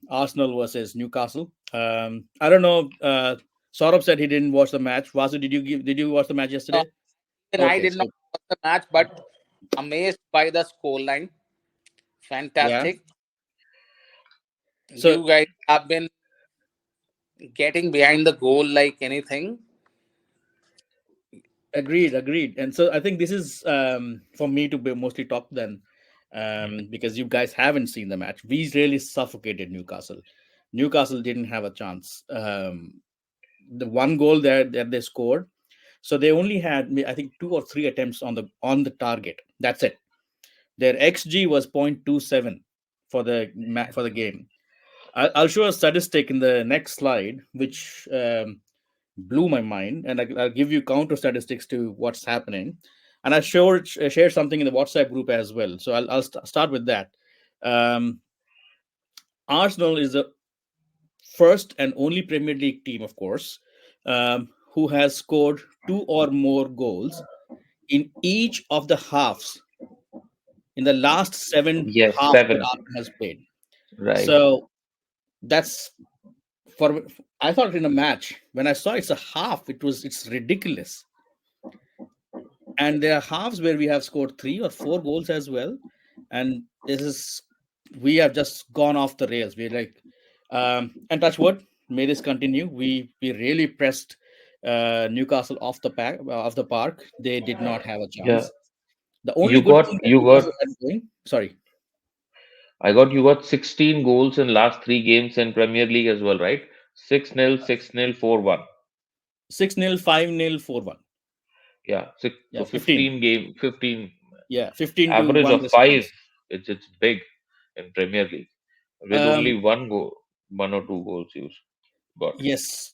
Arsenal versus Newcastle. I don't know. Saurabh said he didn't watch the match. Vasu, did you watch the match No, yesterday? even I Okay, did not so watch the match, but amazed by the scoreline. yeah, Fantastic. so You guys have been getting behind the goal like anything. agreed. And so I think this is for me to be mostly talk then, because you guys haven't seen the match. We really suffocated Newcastle. Newcastle didn't have a chance. The one goal that they scored, so they only had I think two or three attempts on the target. That's it. Their xG was 0.27 for for the game. I'll show a statistic in the next slide, which blew my mind, and I'll give you counter statistics to what's happening. And I shared something in the WhatsApp group as well. So start with that. Um, Arsenal is the first and only Premier League team, of course, who has scored two or more goals in each of the halves in the last seven Yes, halves that seven. Arsenal has played. Right. So that's for I thought in a match when I saw it's a half, it's ridiculous. And there are halves where we have scored three or four goals as well, and this is we have just gone off the rails. We're like, and touch wood, may this continue. We really pressed Newcastle off the park. They did not have a Yeah. chance. The only You good got thing that you got Newcastle had going, sorry, you got 16 goals in last three games in Premier League as well, right? 6-0, 6-0, 4-1. 6-0, 5-0, 4-1. Yeah, six, Yeah, so 15. 15 Yeah, 15 to average 1 of five. response. It's big in Premier League with only Um, one goal, one or two goals you got. yes,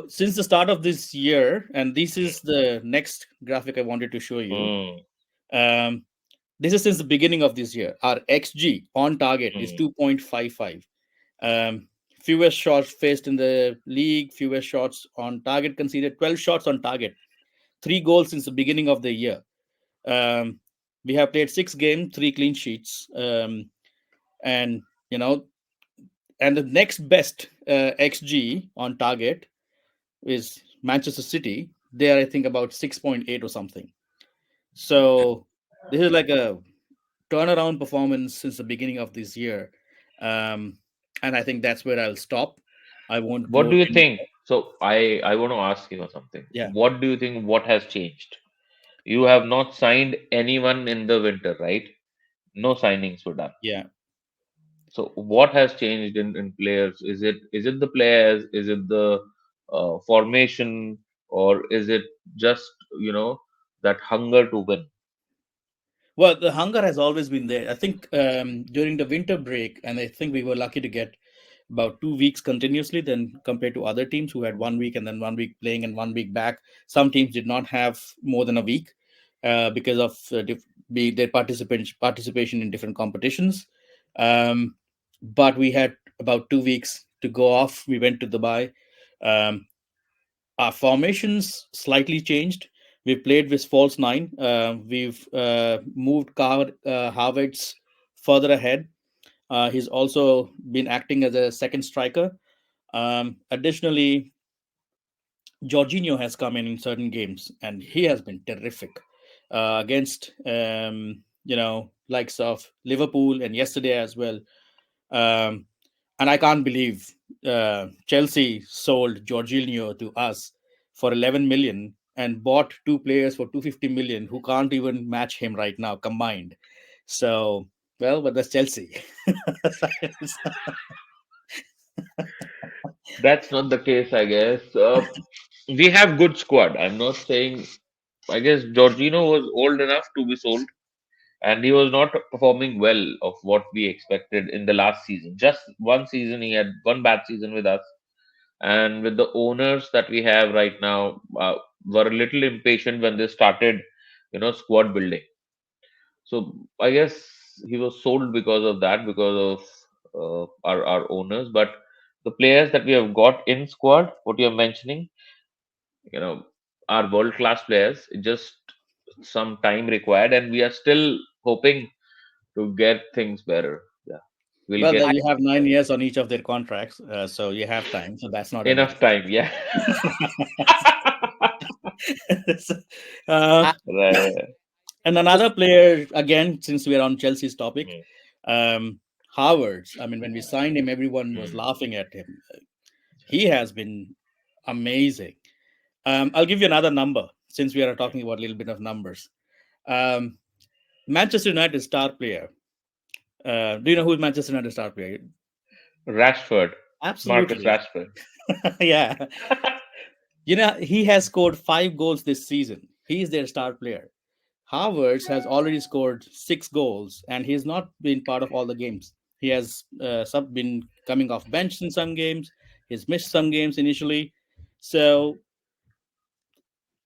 since the start of this year, and this is the next graphic I wanted to show you. Hmm. Um, this is since the beginning of this year. Our XG on target is Hmm. 2.55. Um, Fewest shots faced in the league, fewest shots on target conceded, 12 shots on target, three goals since the beginning of the year. Um, we have played six games, three clean sheets. And, you know, and the next best XG on target is Manchester City. They are, I think, about 6.8 or something. So this is like a turnaround performance since the beginning of this year. Um, and I think that's where I'll stop. I won't What go do you any. think? So I want to ask you something. Yeah, What do you think? What has changed? You have not signed anyone in the winter, right? No signings were done. yeah. So what has changed in players? Is it the players? Is it the formation, or is it just that hunger to win? Well, the hunger has always been there. I think during the winter break, and I think we were lucky to get about 2 weeks continuously, then compared to other teams who had 1 week and then 1 week playing and 1 week back. Some teams did not have more than a week because of their participation in different competitions. Um, but we had about 2 weeks to go off. We went to Dubai. Um, our formations slightly changed. We played with false nine. We've moved Havertz further ahead. He's also been acting as a second striker. Additionally, Jorginho has come in certain games, and he has been terrific against likes of Liverpool and yesterday as well. Um, and I can't believe Chelsea sold Jorginho to us for 11 million and bought two players for 250 million who can't even match him right now combined. So, well, but that's Chelsea. That's not the case, I guess. We have good squad. I'm not saying. I guess Jorginho was old enough to be sold, and he was not performing well of what we expected in the last season. Just one season, he had one bad season with us, and with the owners that we have right now, were a little impatient when they started, squad building. So I guess he was sold because of that, because of our owners. But the players that we have got in squad, what you're mentioning, you know, are world class players. It just some time required, and we are still hoping to get things better. Yeah. We'll Well, get then I you have 9 years on each of their contracts, so you have time. So that's not a big. enough time. Yeah. So, uh, I Right. and to another player, again, since we are on Chelsea's topic, Mm, um, Havertz. I mean, when we signed him, everyone was mm, laughing at him. He has been amazing. I'll give you another number since we are mm. talking about a little bit of numbers. Um, Manchester United star player. Do you know who is Manchester United star player? Rashford, Marcus Absolutely. Rashford. Yeah. You know, he has scored 5 goals this season. He is their star player. Havertz has already scored 6 goals, and he's not been part of all the games. He has been coming off bench in some games. He's missed some games initially, so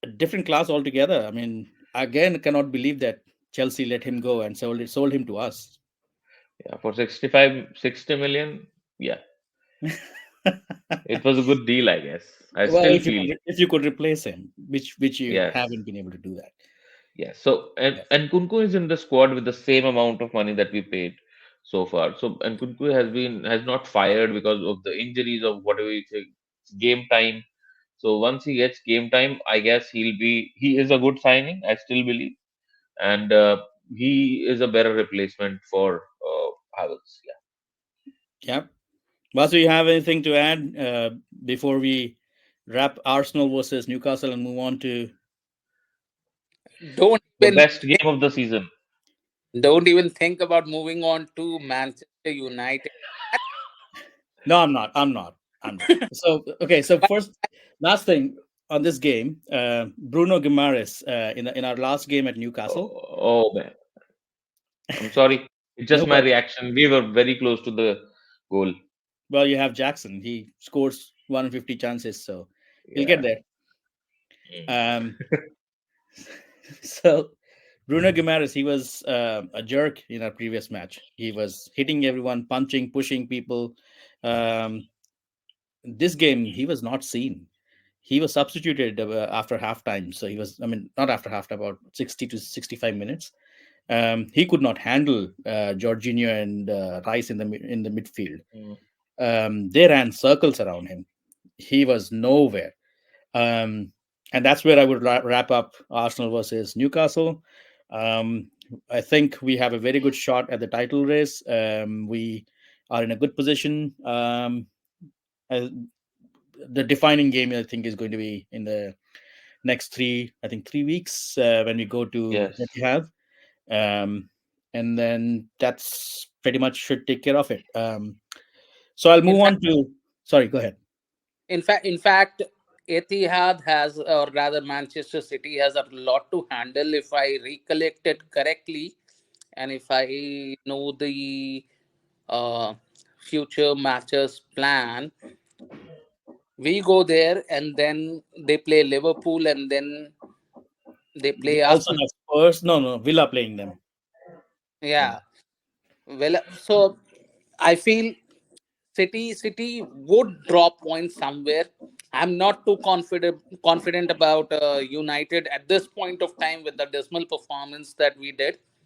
a different class altogether. I mean, again, I cannot believe that Chelsea let him go and sold him to us. Yeah, for 65, 60 million. Yeah, it was a good deal, I guess. I Well, still feel. if you could replace him, which you Yes. haven't been able to do that. Yeah. So Yeah. and Kunku is in the squad with the same amount of money that we paid so far. So and Kunku has not fired because of the injuries of whatever you say, game time. So once he gets game time, I guess he is a good signing. I still believe, and he is a better replacement for Havertz. Yeah. Yeah. Vasu, you have anything to add before we wrap Arsenal versus Newcastle and move on to? don't The even best game of the season. don't even think about moving on to Manchester United. No, I'm not. I'm not. I'm not. So okay. So But first, last thing on this game, Bruno Guimaraes in our last game at Newcastle. Oh man, I'm sorry. It's No just my problem. reaction. We were very close to the goal. Well, you have Jackson. He scores 150 chances, so he'll get Yeah. there. Mm. Um, so Bruno Guimaraes, he was a jerk in our previous match. He was hitting everyone, punching, pushing people. Um, this game, he was not seen. He was substituted after halftime. So he was, I mean, not after halftime, about 60 to 65 minutes. He could not handle Jorginho and Rice in the midfield. Mm. They ran circles around him. He was nowhere. Um, and that's where I would wrap up Arsenal versus Newcastle. Um, I think we have a very good shot at the title race. We are in a good position. Uh, the defining game, I think, is going to be in the next I think 3 weeks when we go to Yes. Etihad. Um, and then that's pretty much should take care of it. So I'll in move fact, on to. Sorry, go ahead. in fact, Etihad has, or rather, Manchester City has a lot to handle. If I recollect it correctly, and if I know the uh, future matches plan, we go there and then they play Liverpool and then they They play also Arsenal. have Spurs. No, no, Villa playing them. Yeah. Yeah. Well, so I feel City would drop points somewhere. I'm not too confident about United at this point of time with the dismal performance that we did.